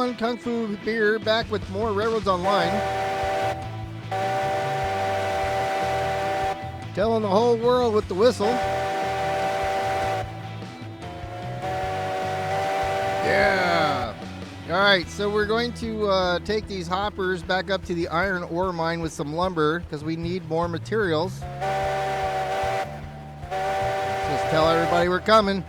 everyone, Kung Fu Beer back with more Railroads Online. Telling the whole world with the whistle. Yeah. All right, so we're going to take these hoppers back up to the iron ore mine with some lumber because we need more materials. Just tell everybody we're coming.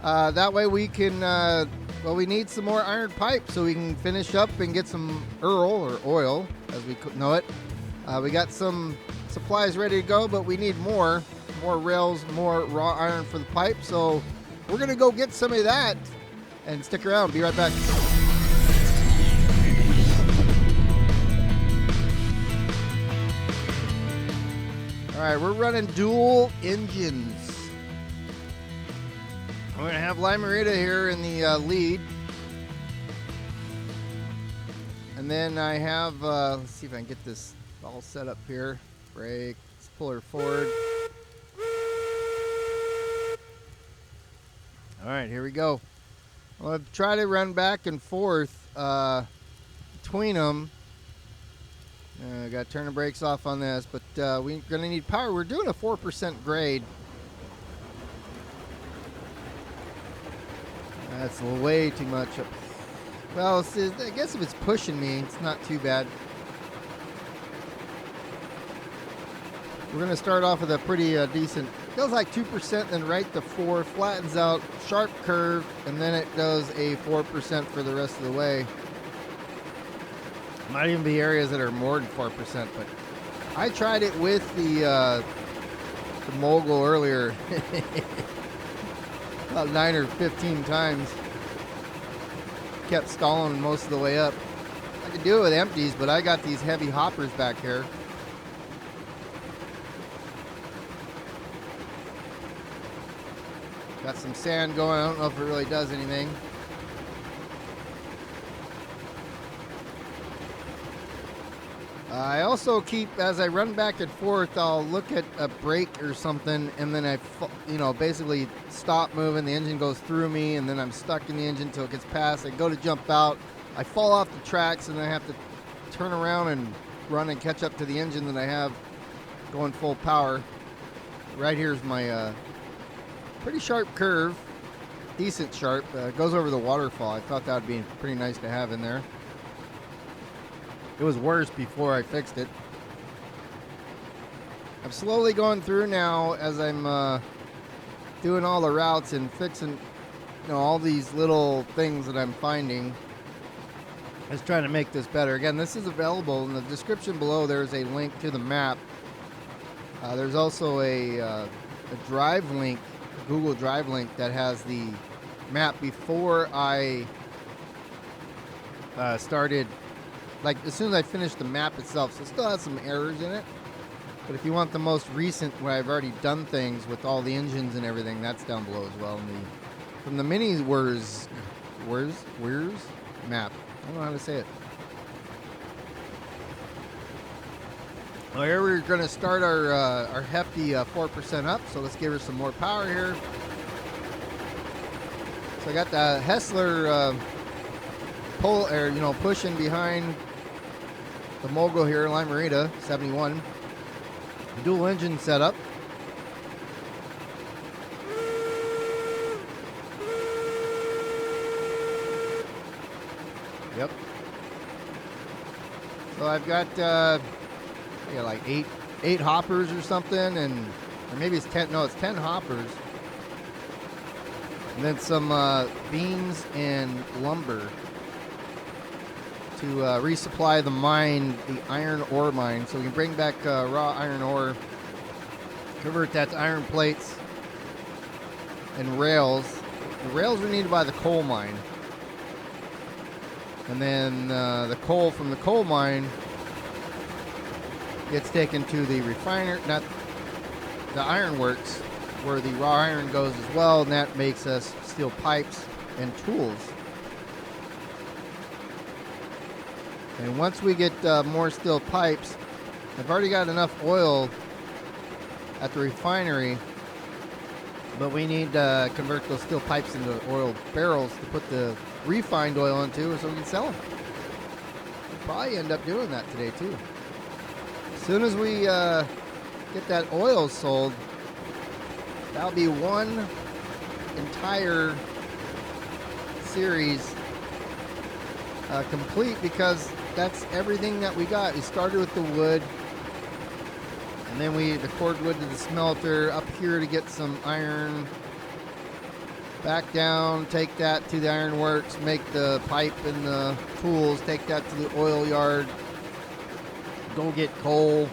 That way we can, well, we need some more iron pipe so we can finish up and get some or oil, as we know it. We got some supplies ready to go, but we need more rails, more raw iron for the pipe. So we're going to go get some of that and stick around. Be right back. All right, we're running dual engines. I'm going to have Limerita here in the lead. And then I have, let's see if I can get this all set up here. Brake, let's pull her forward. All right, here we go. I'm going to try to run back and forth between them. I got to turn the brakes off on this, but we're going to need power. We're doing a 4% grade. That's way too much. Well, I guess if it's pushing me, it's not too bad. We're going to start off with a pretty decent, feels like 2%, then right to 4, flattens out, sharp curve, and then it does a 4% for the rest of the way. Might even be areas that are more than 4%, but I tried it with the Mogul earlier. About 9 or 15 times. Kept stalling most of the way up. I could do it with empties, but I got these heavy hoppers back here. Got some sand going. I don't know if it really does anything. I also keep, as I run back and forth, I'll look at a brake or something, and then I, basically stop moving. The engine goes through me, and then I'm stuck in the engine until it gets past. I go to jump out. I fall off the tracks, and then I have to turn around and run and catch up to the engine that I have going full power. Right here's my pretty sharp curve, decent sharp. It goes over the waterfall. I thought that would be pretty nice to have in there. It was worse before I fixed it. I'm slowly going through now as I'm doing all the routes and fixing, all these little things that I'm finding. I was trying to make this better. Again, this is available in the description below. There's a link to the map. There's also a drive link, Google Drive link that has the map before I started. Like, as soon as I finished the map itself, so it still has some errors in it. But if you want the most recent, where I've already done things with all the engines and everything, that's down below as well. From the mini Where's map. I don't know how to say it. Well, here we're going to start our hefty 4% up. So let's give her some more power here. So I got the Heisler pushing behind the Mogul here, Limerita 71. Dual engine setup. Yep. So I've got like eight hoppers or something, or maybe it's 10. No, it's 10 hoppers. And then some beams and lumber to resupply the mine, the iron ore mine, so we can bring back raw iron ore, convert that to iron plates and rails. The rails are needed by the coal mine, and then the coal from the coal mine gets taken to the refiner, not the iron works, where the raw iron goes as well, and that makes us steel pipes and tools. And once we get more steel pipes, I've already got enough oil at the refinery But we need to convert those steel pipes into oil barrels to put the refined oil into so we can sell them. We'll probably end up doing that today too. As soon as we get that oil sold, that'll be one entire series complete, because that's everything that we got. We started with the wood, and then the cordwood to the smelter, up here to get some iron, back down, take that to the iron works, make the pipe and the tools, take that to the oil yard, go get coal,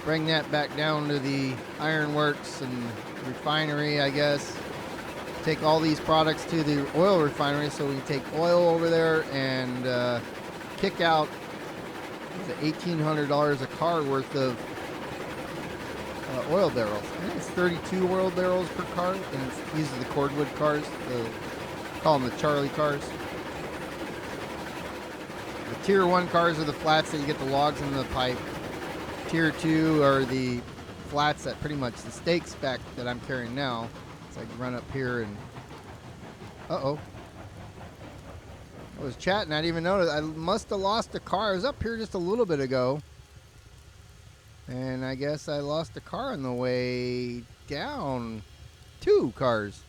bring that back down to the iron works and refinery, I guess. Take all these products to the oil refinery so we can take oil over there and kick out $1,800 a car worth of oil barrels. I think it's 32 oil barrels per car, and these are the cordwood cars. Call them the Charlie cars. The Tier 1 cars are the flats that you get the logs in the pipe. Tier 2 are the flats that pretty much the stake spec that I'm carrying now. So I can run up here and... Uh-oh. I was chatting, I didn't even notice. I must have lost a car. I was up here just a little bit ago. And I guess I lost a car on the way down. 2 cars.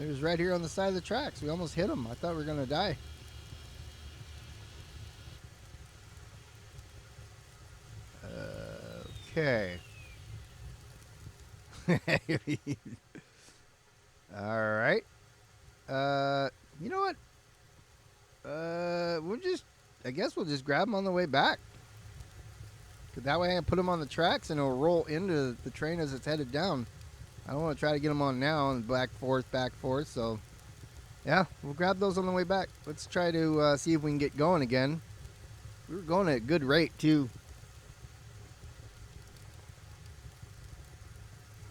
It was right here on the side of the tracks. We almost hit them. I thought we were going to die. Okay. All right. You know what? I guess we'll just grab them on the way back. That way I can put them on the tracks and it'll roll into the train as it's headed down. I don't want to try to get them on now and back forth. So, yeah, we'll grab those on the way back. Let's try to see if we can get going again. We were going at a good rate, too.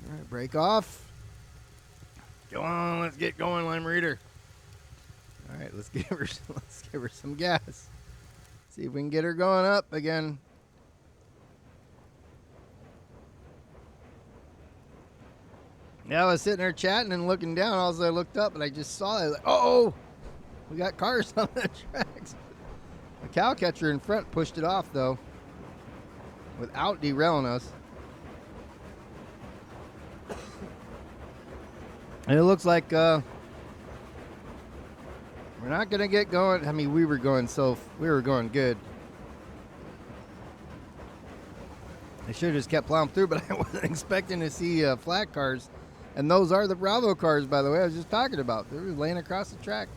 All right, break off. Go on, let's get going, Lime Reader. All right, let's give her some gas. See if we can get her going up again. Yeah, I was sitting there chatting and looking down. All of a sudden I looked up and I just saw it. Like, oh, we got cars on the tracks. The cow catcher in front pushed it off, though, without derailing us. And it looks like we're not going to get going. I mean, we were going good. I should have just kept plowing through, but I wasn't expecting to see flat cars. And those are the Bravo cars, by the way, I was just talking about. They were laying across the track.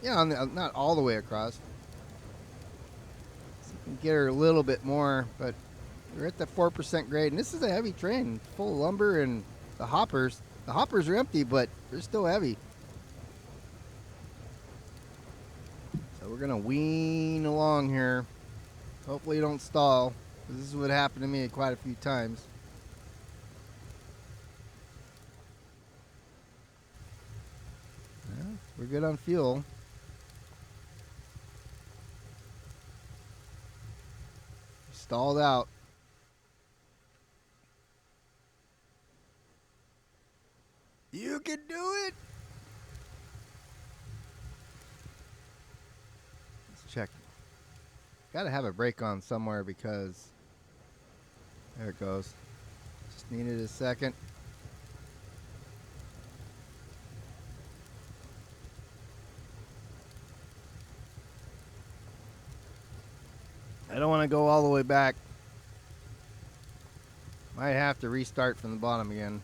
Yeah, not all the way across. So you can get her a little bit more, but we're at the 4% grade. And this is a heavy train, full of lumber and the hoppers. The hoppers are empty, but they're still heavy. So we're going to wean along here. Hopefully you don't stall. This is what happened to me quite a few times. Yeah, we're good on fuel. Stalled out. You can do it. Let's check. Got to have a brake on somewhere because there it goes. Just needed a second. I don't want to go all the way back. Might have to restart from the bottom again.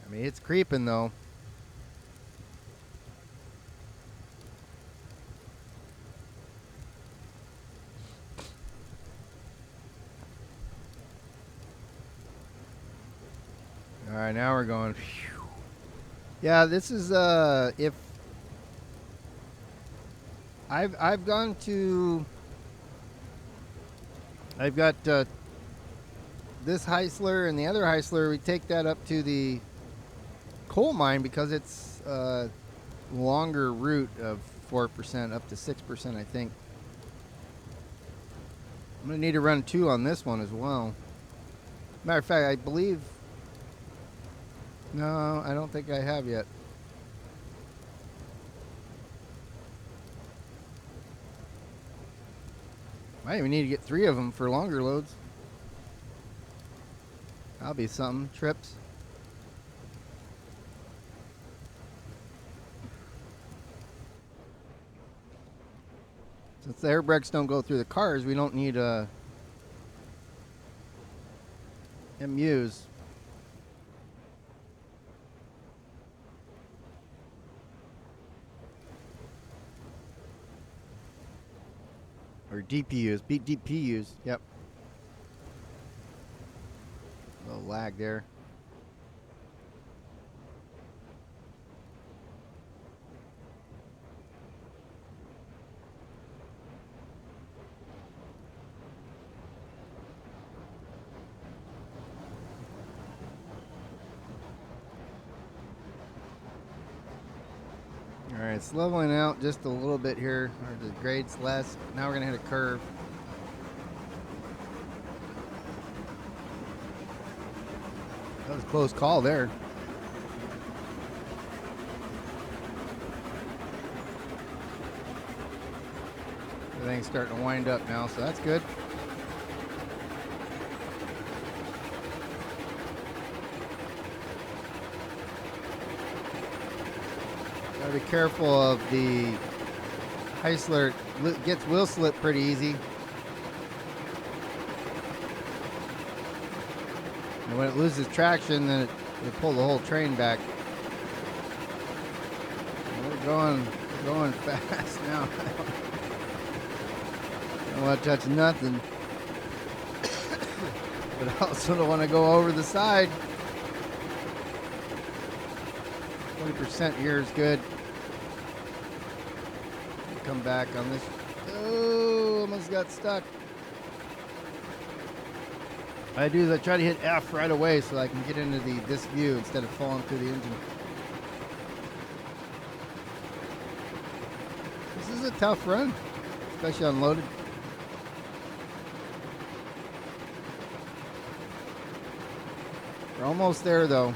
I mean, it's creeping though. All right, now we're going. Whew. Yeah, this is if I've gone to. I've got this Heisler and the other Heisler. We take that up to the coal mine because it's a longer route of 4% up to 6%, I think. I'm going to need to run 2 on this one as well. Matter of fact, I believe... No, I don't think I have yet. Might even need to get 3 of them for longer loads. That'll be something. Trips. Since the air brakes don't go through the cars, we don't need MUs. Or DPUs. DPUs. Yep. A little lag there. All right, it's leveling out just a little bit here. Or the grade's less. Now we're gonna hit a curve. That was a close call there. Everything's starting to wind up now, so that's good. Gotta be careful of the Heisler. Gets wheel slip pretty easy. And when it loses traction, then it'll pull the whole train back. We're going fast now. Don't want to touch nothing. But I also don't want to go over the side. 20% here is good. Come back on this. Oh, almost got stuck. What I do is I try to hit F right away so I can get into this view instead of falling through the engine. This is a tough run, especially unloaded. We're almost there though.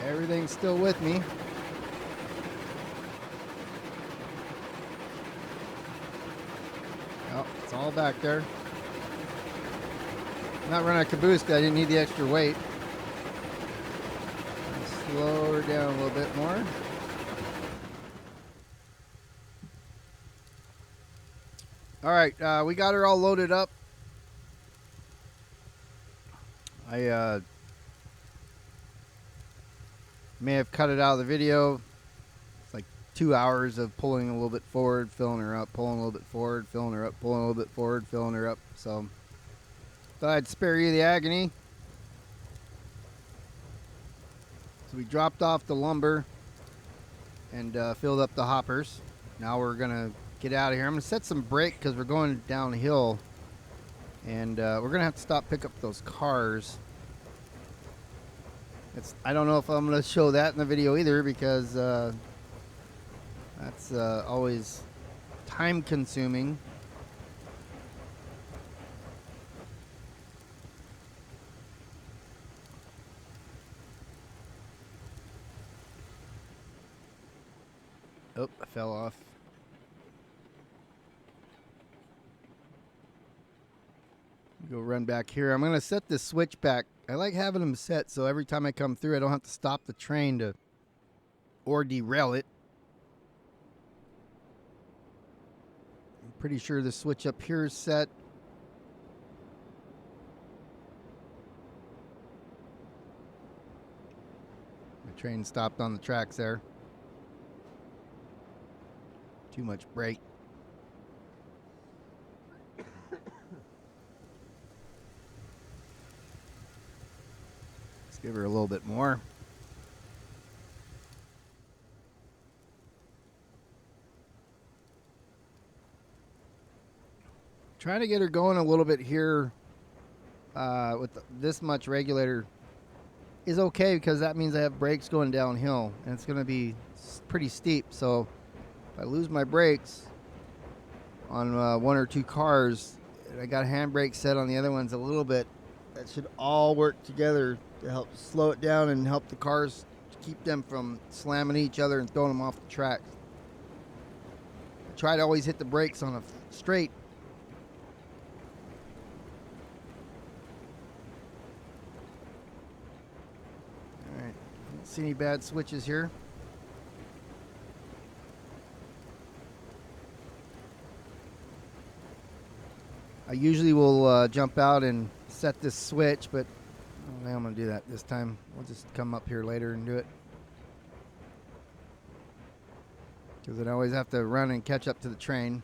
Everything's still with me. Oh, it's all back there. I'm not running a caboose because I didn't need the extra weight. Slow her down a little bit more. All right, we got her all loaded up. I may have cut it out of the video. It's like 2 hours of pulling a little bit forward, filling her up, pulling a little bit forward, filling her up, pulling a little bit forward, filling her up. So thought I'd spare you the agony. So we dropped off the lumber and filled up the hoppers. Now we're gonna get out of here. I'm gonna set some brake because we're going downhill, and we're gonna have to stop, pick up those cars. I don't know if I'm going to show that in the video either because that's always time consuming. Oh, I fell off. Go run back here. I'm going to set this switch back. I like having them set so every time I come through I don't have to stop the train or derail it. I'm pretty sure the switch up here is set. The train stopped on the tracks there. Too much brake. Give her a little bit more. Trying to get her going a little bit here with this much regulator is okay because that means I have brakes going downhill and it's going to be pretty steep. So If I lose my brakes on one or two cars, and I got a handbrake set on the other ones a little bit, that should all work together to help slow it down and help the cars keep them from slamming each other and throwing them off the track. I try to always hit the brakes on a straight. All right, don't see any bad switches here. I usually will jump out and set this switch, but I don't think I'm going to do that this time. We'll just come up here later and do it. Because I always have to run and catch up to the train.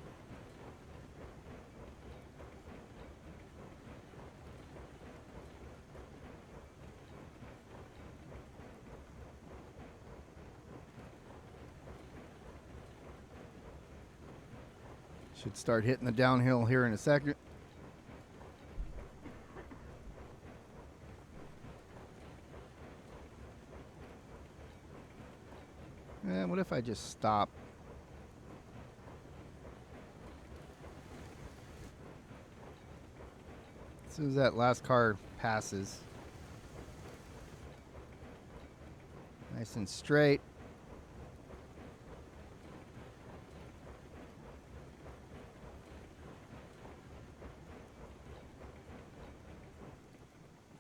Should start hitting the downhill here in a second. What if I just stop? As soon as that last car passes. Nice and straight.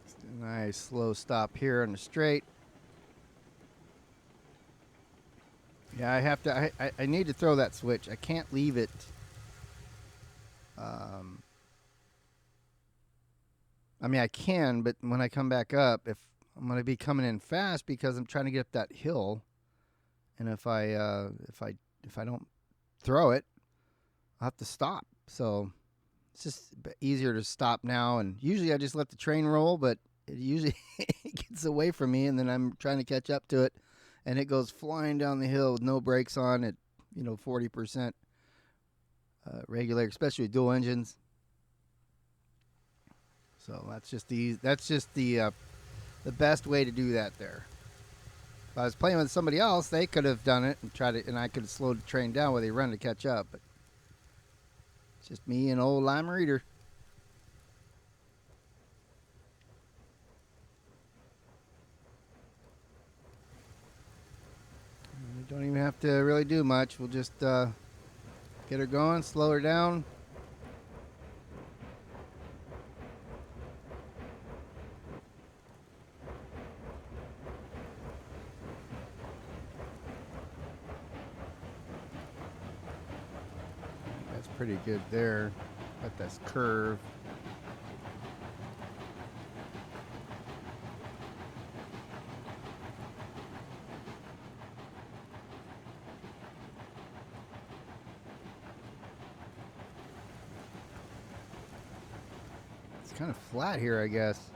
Just a nice slow stop here on the straight. Yeah, I have to. I need to throw that switch. I can't leave it. I mean, I can, but when I come back up, if I'm going to be coming in fast because I'm trying to get up that hill, and if I don't throw it, I'll have to stop. So it's just easier to stop now. And usually I just let the train roll, but it usually gets away from me, and then I'm trying to catch up to it, and it goes flying down the hill with no brakes on at 40% regular, especially with dual engines. So that's just the best way to do that there. If I was playing with somebody else, they could have done it and I could have slowed the train down while they run to catch up. But it's just me and old Lime Reader. We don't even have to really do much. We'll just get her going, slow her down. That's pretty good there. Got this curve. It's kind of flat here, I guess.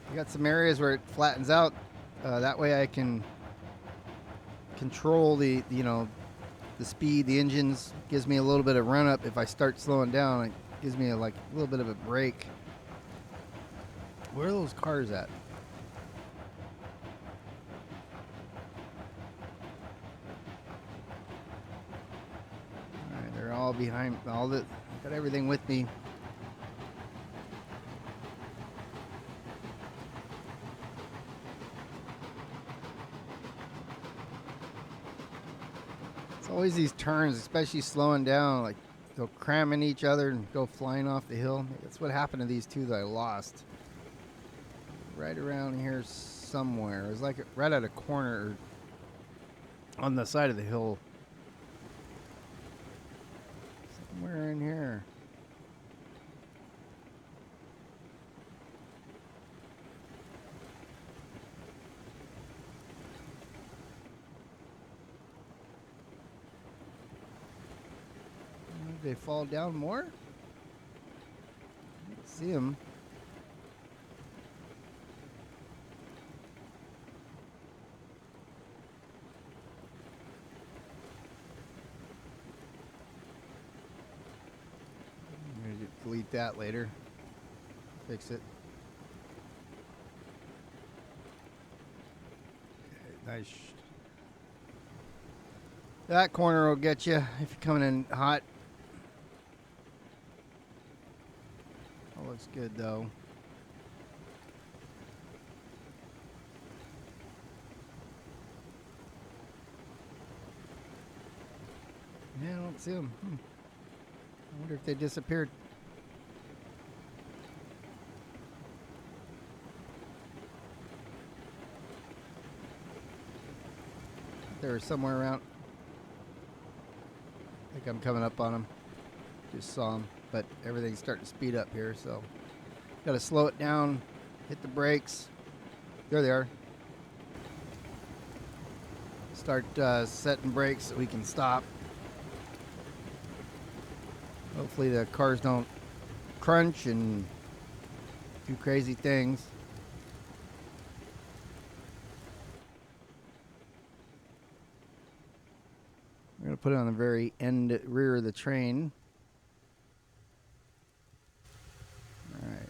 I got some areas where it flattens out. That way I can control the speed. The engines gives me a little bit of run up. If I start slowing down, it gives me a little bit of a break. Where are those cars at? All right, they're all behind. Got everything with me. It's always these turns, especially slowing down, like they'll cram in each other and go flying off the hill. That's what happened to these two that I lost. Right around here somewhere. It was like right at a corner on the side of the hill. Somewhere in here. Did they fall down more? I don't see them. Delete that later. Fix it. Okay, nice. That corner will get you if you're coming in hot. That looks good though. Yeah, I don't see them. I wonder if they disappeared. They were somewhere around. I think I'm coming up on them. Just saw them, but everything's starting to speed up here, so got to slow it down, hit the brakes. There they are. Start setting brakes so we can stop. Hopefully the cars don't crunch and do crazy things. We're going to put it on the very end rear of the train. All right.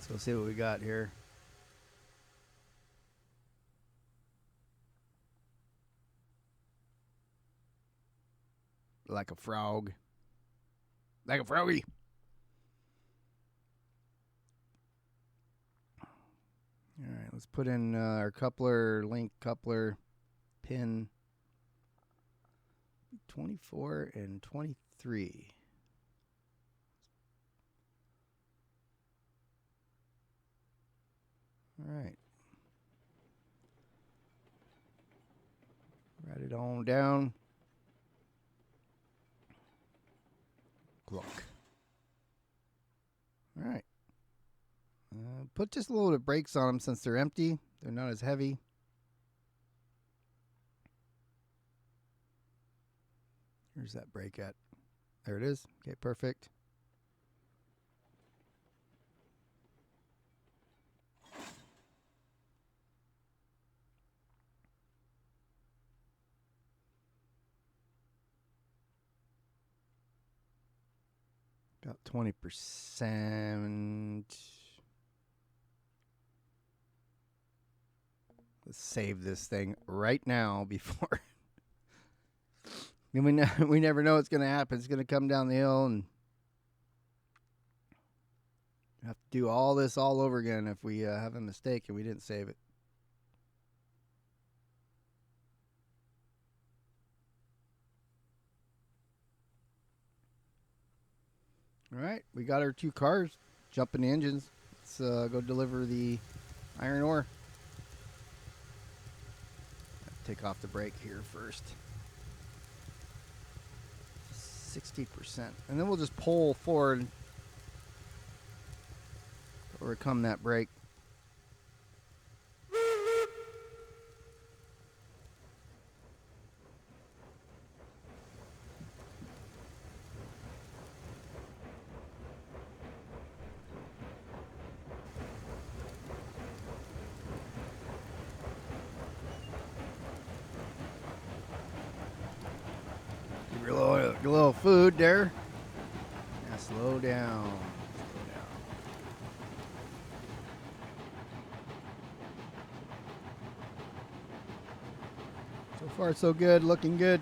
So we'll see what we got here. Like a frog. Like a froggy. All right, let's put in our coupler, link coupler, pin 24 and 23. All right. Write it on down. Clock. All right. Put just a little bit of brakes on them since they're empty. They're not as heavy. Where's that brake at? There it is. Okay, perfect. About 20%. Let's save this thing right now before. we never know what's going to happen. It's going to come down the hill and have to do all this all over again if we have a mistake and we didn't save it. All right, we got our 2 cars. Jump in the engines. Let's go deliver the iron ore. Take off the brake here first. 60%. And then we'll just pull forward, overcome that brake. Give her a little food there. Now slow down. Slow down. So far, so good. Looking good.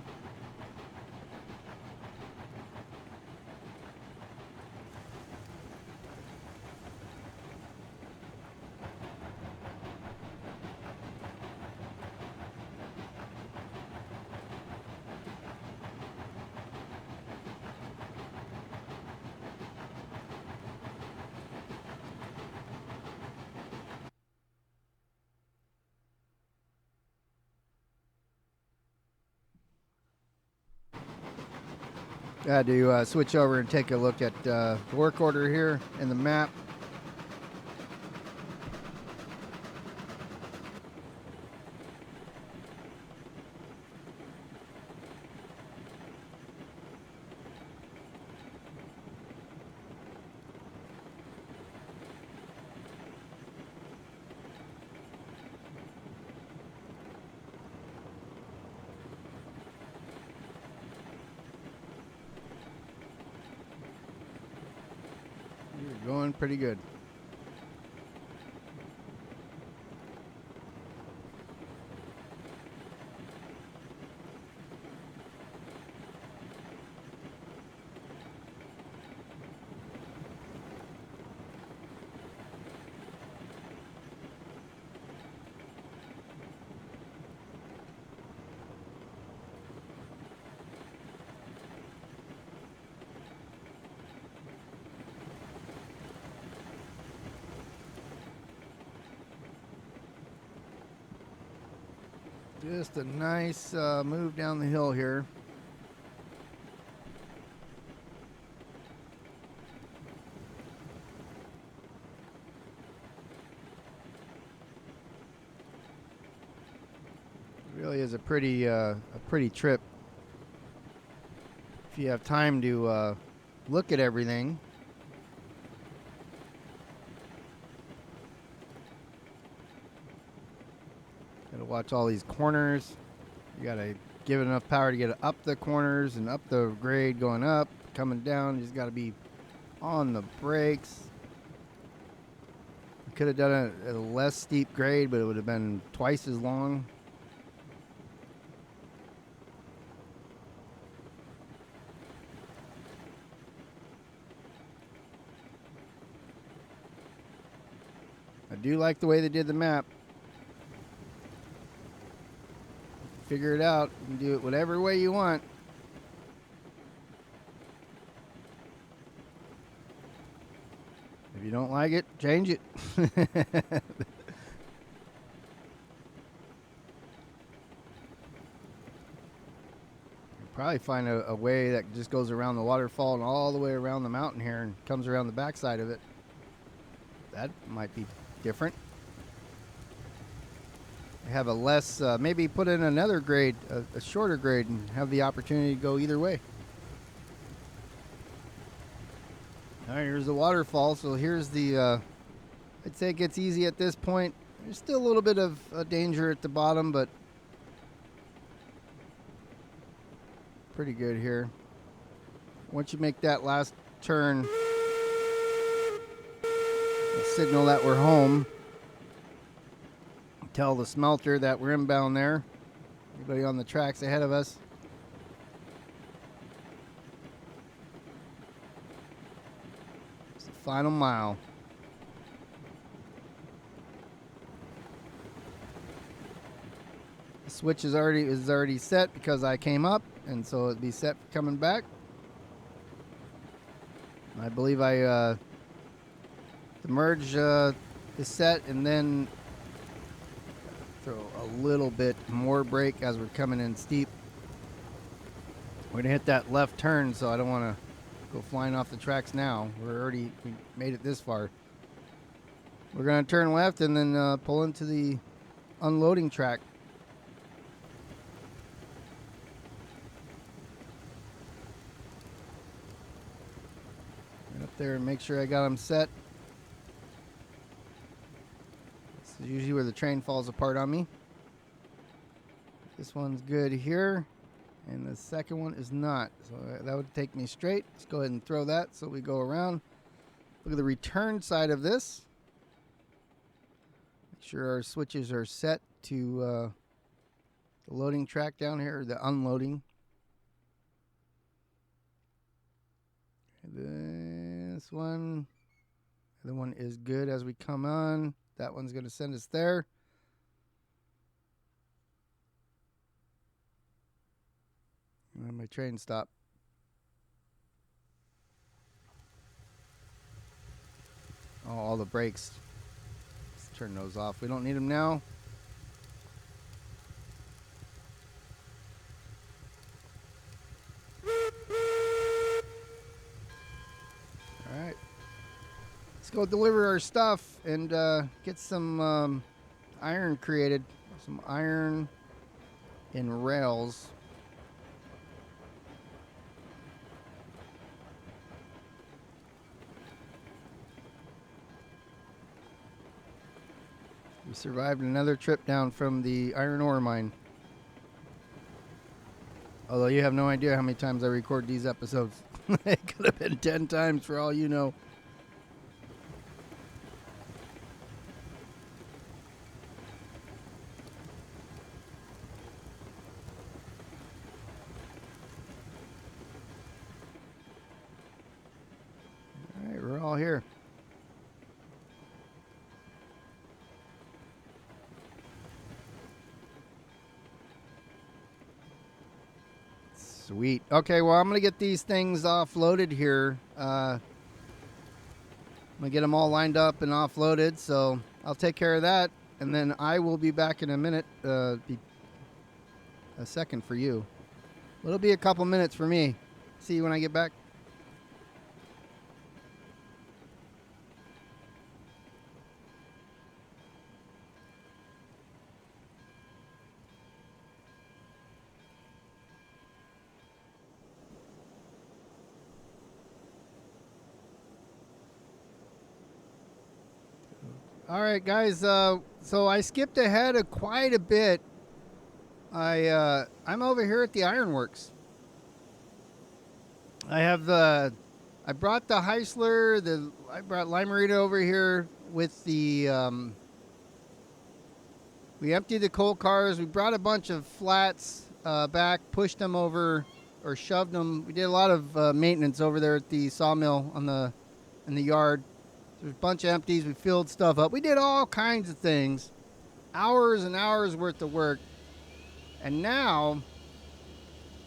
Got to switch over and take a look at the work order here in the map. You're going pretty good. Just a nice move down the hill here. Really is a pretty trip if you have time to look at everything. Gotta watch all these corners. You gotta give it enough power to get it up the corners and up the grade going up, coming down. You just gotta be on the brakes. Could have done it at a less steep grade, but it would have been twice as long. I do like the way they did the map. Figure it out. You can do it whatever way you want. If you don't like it, change it. Probably find a way that just goes around the waterfall and all the way around the mountain here and comes around the backside of it. That might be different. Have a less, maybe put in another grade, a shorter grade, and have the opportunity to go either way. All right, here's the waterfall. So here's the, I'd say it gets easy at this point. There's still a little bit of danger at the bottom, but pretty good here. Once you make that last turn, signal that we're home. Tell the smelter that we're inbound there. Everybody on the tracks ahead of us. It's the final mile. The switch is already set because I came up, and so it'd be set for coming back. I believe the merge is set, and then throw a little bit more brake as we're coming in steep. We're gonna hit that left turn, so I don't want to go flying off the tracks now. We made it this far. We're gonna turn left and then pull into the unloading track. Get up there and make sure I got them set. This is usually where the train falls apart on me. This one's good here, and the second one is not. So that would take me straight. Let's go ahead and throw that so we go around. Look at the return side of this. Make sure our switches are set to the loading track down here, or the unloading. This one, the other one is good as we come on. That one's going to send us there. And my train stopped. Oh, all the brakes. Let's turn those off. We don't need them now. All right. Let's go deliver our stuff and get some iron created. Some iron and rails. We survived another trip down from the iron ore mine. Although you have no idea how many times I record these episodes. It could have been 10 times for all you know. All right, we're all here. Sweet. Okay, well, I'm going to get these things offloaded here. I'm going to get them all lined up and offloaded, so I'll take care of that, and then I will be back in a minute. Be a second for you. It'll be a couple minutes for me. See you when I get back. All right, guys. So I skipped ahead quite a bit. I'm over here at the ironworks. I brought the Heisler. I brought Limerita over here with the. We emptied the coal cars. We brought a bunch of flats back, pushed them over, or shoved them. We did a lot of maintenance over there at the sawmill in the yard. There's a bunch of empties. We filled stuff up. We did all kinds of things. Hours and hours worth of work. And now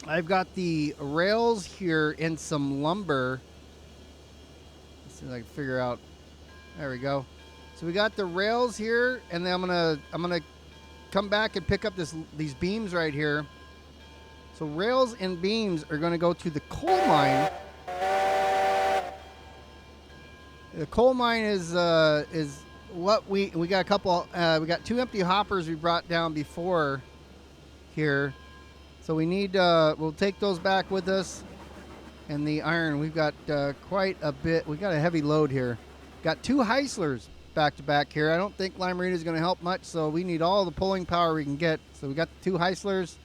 I've got the rails here in some lumber. Let's see if I can figure out. There we go. So we got the rails here, and then I'm gonna come back and pick up these beams right here. So rails and beams are gonna go to the coal mine. The coal mine is what we got a couple. We got 2 empty hoppers we brought down before here, so we need. We'll take those back with us, and the iron. We've got quite a bit. We got a heavy load here. Got 2 Heislers back to back here. I don't think Limerita is going to help much, so we need all the pulling power we can get. So we got the 2 Heislers.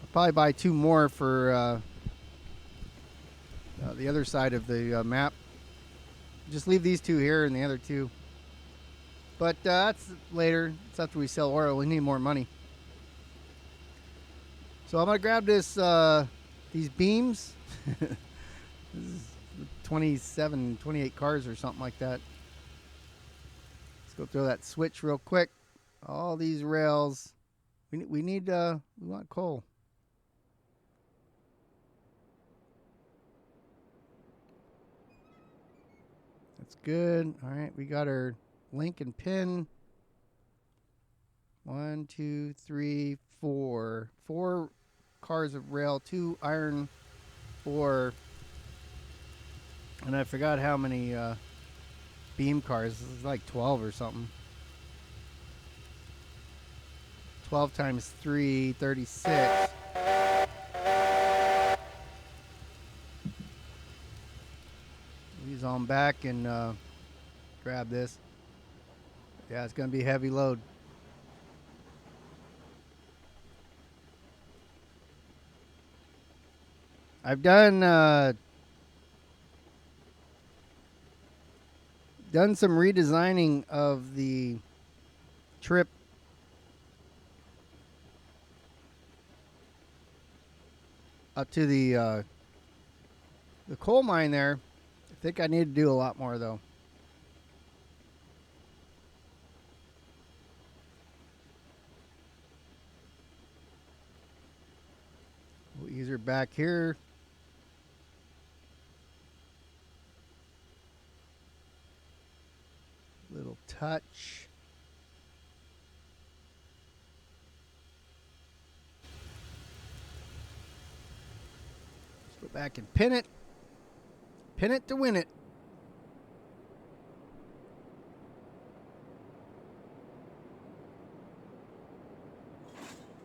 I'll probably buy 2 more for. The other side of the map. Just leave these 2 here and the other 2. But that's later. It's after we sell oil. We need more money. So I'm gonna grab these beams. This is 27, 28 cars or something like that. Let's go throw that switch real quick. All these rails. We want coal. That's good. All right, we got our link and pin. 1, 2, 3, 4. 4 cars of rail, 2 iron, 4. And I forgot how many beam cars. This is like 12 or something. 12 times 3, 36. These on back and grab this. Yeah, it's going to be a heavy load. I've done some redesigning of the trip up to the coal mine there. I think I need to do a lot more though. We'll ease her back here. Little touch. Let's go back and pin it. Pin it to win it.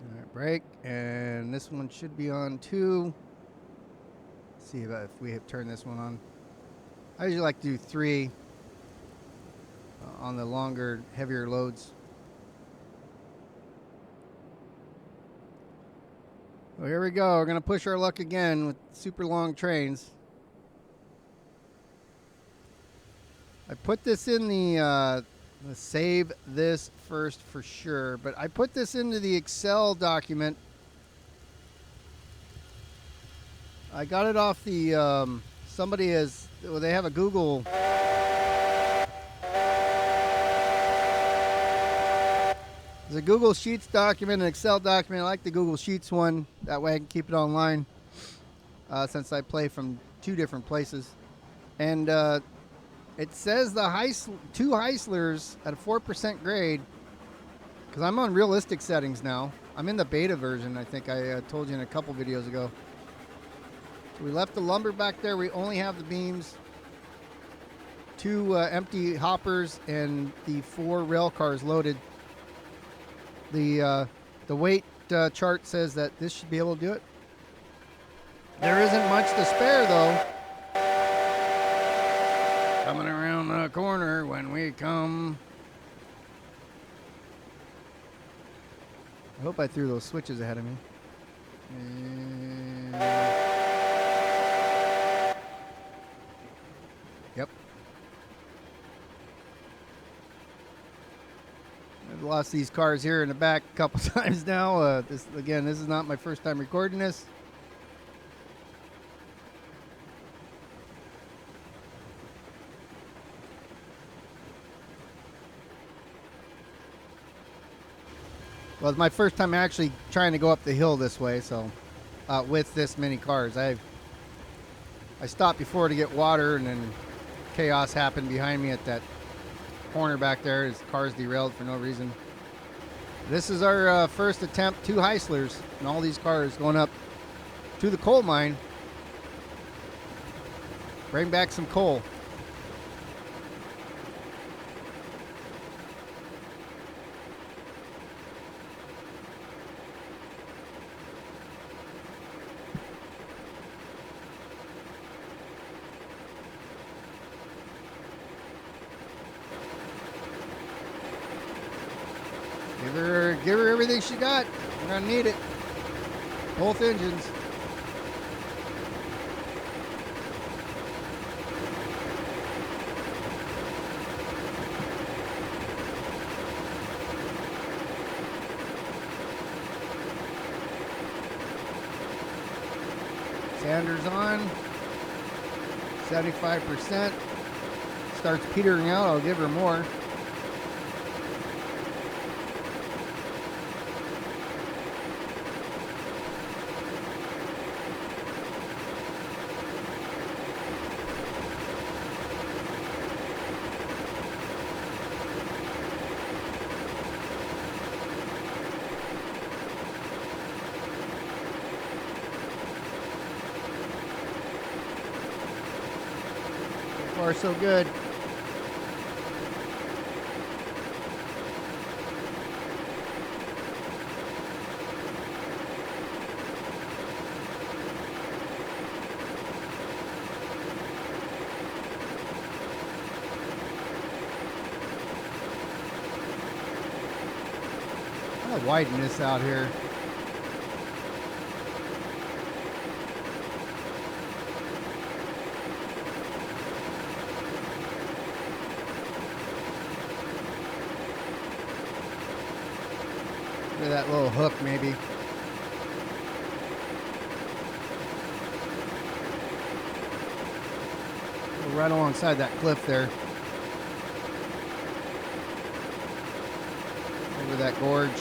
All right, break. And this one should be on too. Let's see if we have turned this one on. I usually like to do 3 on the longer, heavier loads. Well, here we go. We're going to push our luck again with super long trains. I put this in the let's save this first for sure, but I put this into the Excel document. I got it off the somebody has, well, they have a Google. There's a Google Sheets document, an Excel document. I like the Google Sheets one. That way I can keep it online since I play from 2 different places. And It says the two Heislers at a 4% grade, because I'm on realistic settings now. I'm in the beta version, I think I told you in a couple videos ago. So we left the lumber back there. We only have the beams, two empty hoppers, and the 4 rail cars loaded. The weight chart says that this should be able to do it. There isn't much to spare though. Coming around the corner when we come. I hope I threw those switches ahead of me. Yep. I've lost these cars here in the back a couple times now. This is not my first time recording this. Well, it's my first time actually trying to go up the hill this way, so with this many cars. I stopped before to get water, and then chaos happened behind me at that corner back there. His car's derailed for no reason. This is our first attempt, 2 Heislers, and all these cars going up to the coal mine. Bring back some coal. Give her everything she got. We're gonna need it. Both engines. Sanders on. 75%. Starts petering out. I'll give her more. So far, so good. I'll widen this out here. Look at that little hook, maybe. We're right alongside that cliff there. Over that gorge.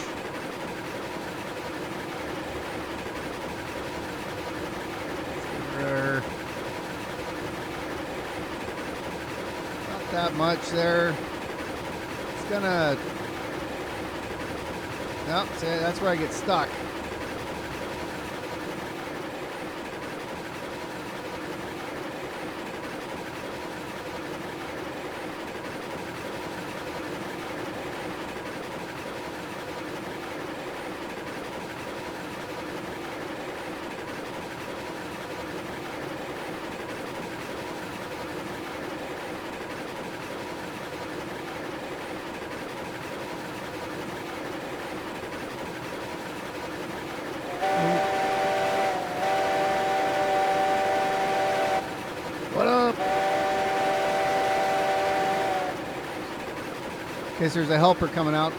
Not that much there. It's gonna... Nope, see, that's where I get stuck. What up? In case there's a helper coming out.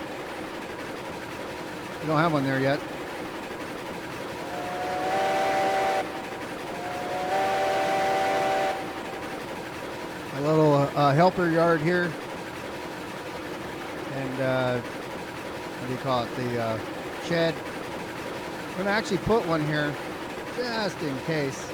We don't have one there yet. A little helper yard here. And what do you call it? The shed. I'm going to actually put one here just in case.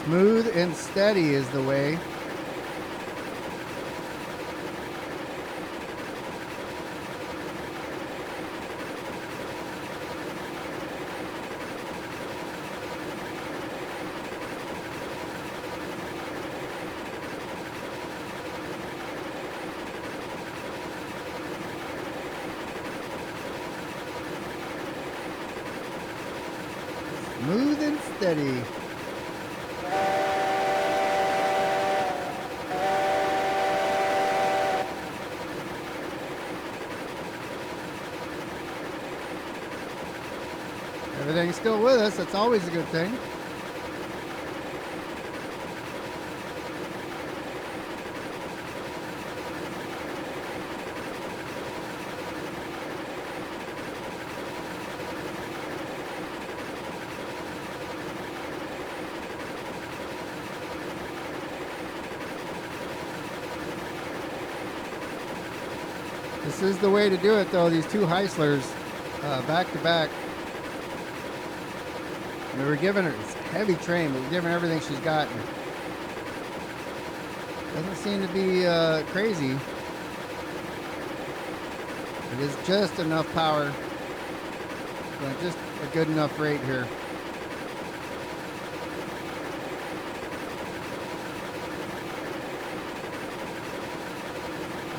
Smooth and steady is the way. Smooth and steady. Everything's still with us. That's always a good thing. This is the way to do it, though. These two Heislers, back to back. We were giving her, it's a heavy train, but we're giving her everything she's got. Doesn't seem to be crazy. It is just enough power. But just a good enough rate here.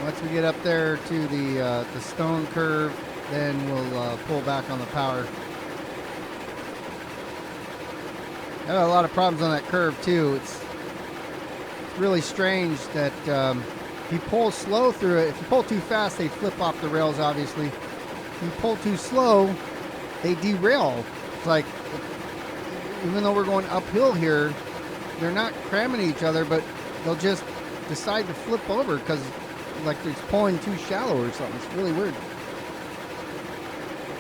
Once we get up there to the stone curve, then we'll pull back on the power. I have a lot of problems on that curve too. It's really strange that if you pull slow through it, if you pull too fast, they flip off the rails, obviously. If you pull too slow, they derail. It's like, even though we're going uphill here, they're not cramming each other, but they'll just decide to flip over because like it's pulling too shallow or something. It's really weird.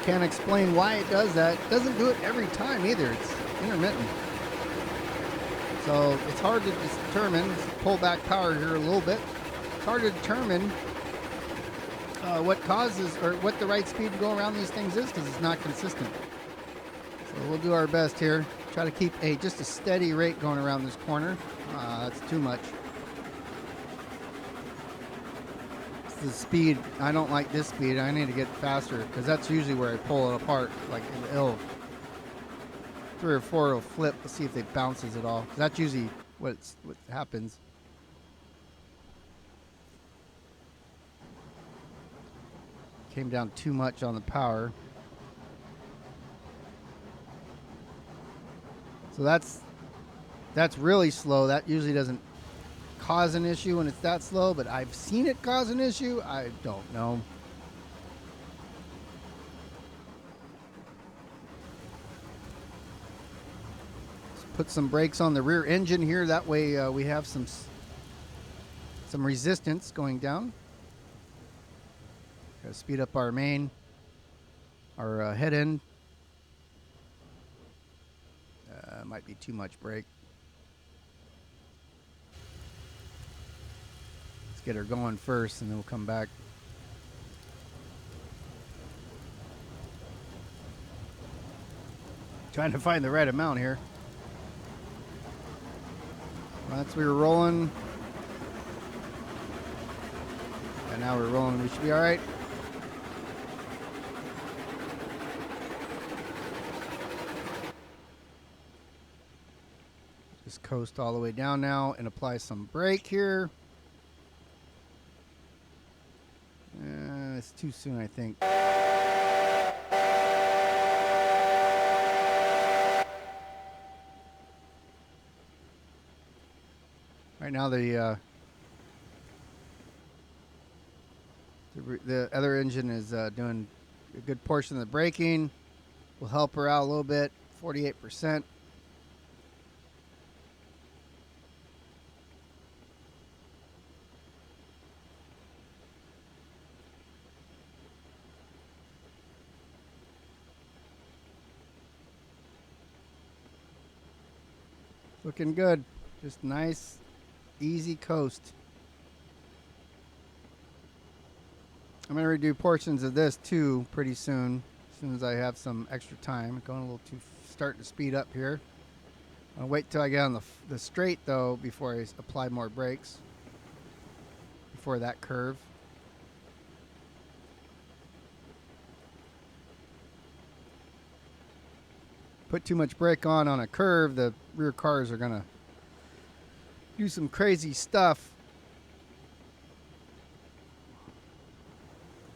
Can't explain why it does that. It doesn't do it every time either. It's intermittent. So it's hard to determine. Let's pull back power here a little bit. It's hard to determine what causes or what the right speed to go around these things is because it's not consistent. So we'll do our best here. Try to keep just a steady rate going around this corner. That's too much. It's the speed. I don't like this speed. I need to get faster because that's usually where I pull it apart. Like it'll 3 or 4 will flip. Let's see if it bounces at all. That's usually what happens. Came down too much on the power. So that's really slow. That usually doesn't cause an issue when it's that slow, but I've seen it cause an issue. I don't know. Let's put some brakes on the rear engine here. That way we have some resistance going down. Gotta speed up our main, our head end. Might be too much brake. Let's get her going first and then we'll come back. Trying to find the right amount here. Once we were rolling. And now we're rolling. We should be all right. Just coast all the way down now and apply some brake here. It's too soon, I think. Right now the other engine is doing a good portion of the braking. We'll help her out a little bit, 48%. Looking good. Just nice, easy coast. I'm going to redo portions of this too pretty soon. As soon as I have some extra time. Going a little too, starting to speed up here. I'll wait till I get on the straight though before I apply more brakes before that curve. Put too much brake on a curve, the rear cars are gonna do some crazy stuff.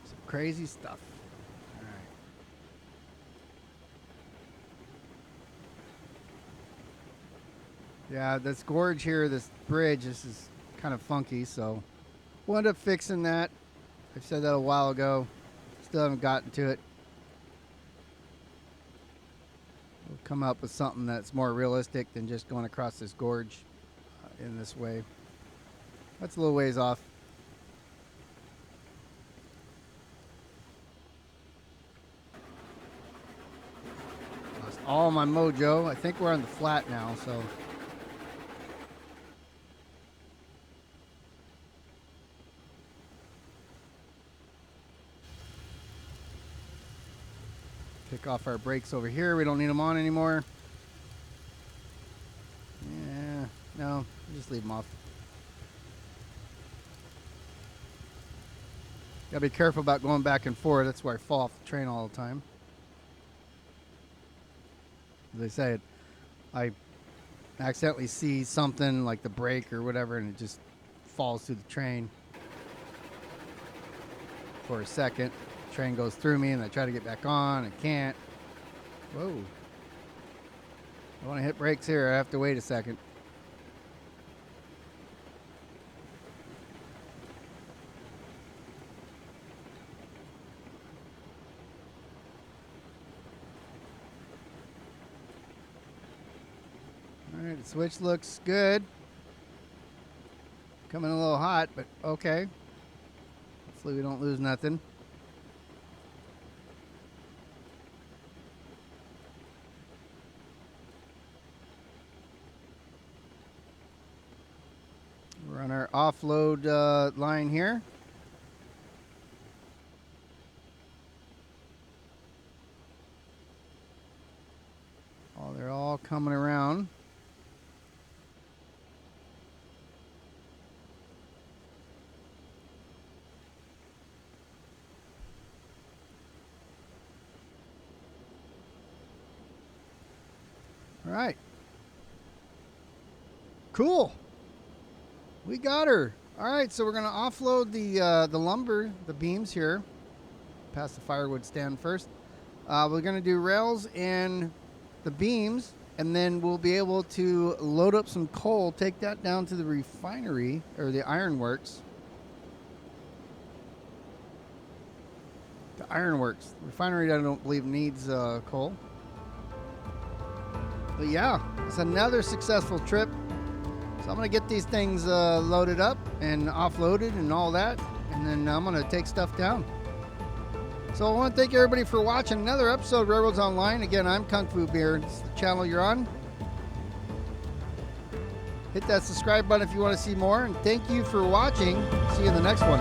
Some crazy stuff. All right. Yeah, this gorge here, this bridge, this is kind of funky, so we'll end up fixing that. I said that a while ago. Still haven't gotten to it. We'll come up with something that's more realistic than just going across this gorge in this way. That's a little ways off. Lost all my mojo. I think we're on the flat now, so. Pick off our brakes over here. We don't need them on anymore. Yeah, no, just leave them off. Gotta be careful about going back and forth. That's where I fall off the train all the time. As I say, I accidentally see something like the brake or whatever, and it just falls through the train for a second. Train goes through me and I try to get back on. I can't. Whoa. I want to hit brakes here. I have to wait a second. All right, the switch looks good. Coming a little hot, but okay. Hopefully we don't lose nothing. We're on our offload line here. Oh, they're all coming around. All right. Cool. We got her. All right, so we're going to offload the lumber, the beams here. Past the firewood stand first. We're going to do rails and the beams, and then we'll be able to load up some coal, take that down to the refinery, or the ironworks. The ironworks. The refinery, I don't believe, needs coal. But yeah, it's another successful trip. So I'm going to get these things loaded up and offloaded and all that, and then I'm going to take stuff down. So I want to thank everybody for watching another episode of Railroads Online. Again, I'm Kung Fu Beer. It's the channel you're on. Hit that subscribe button if you want to see more, and thank you for watching. See you in the next one.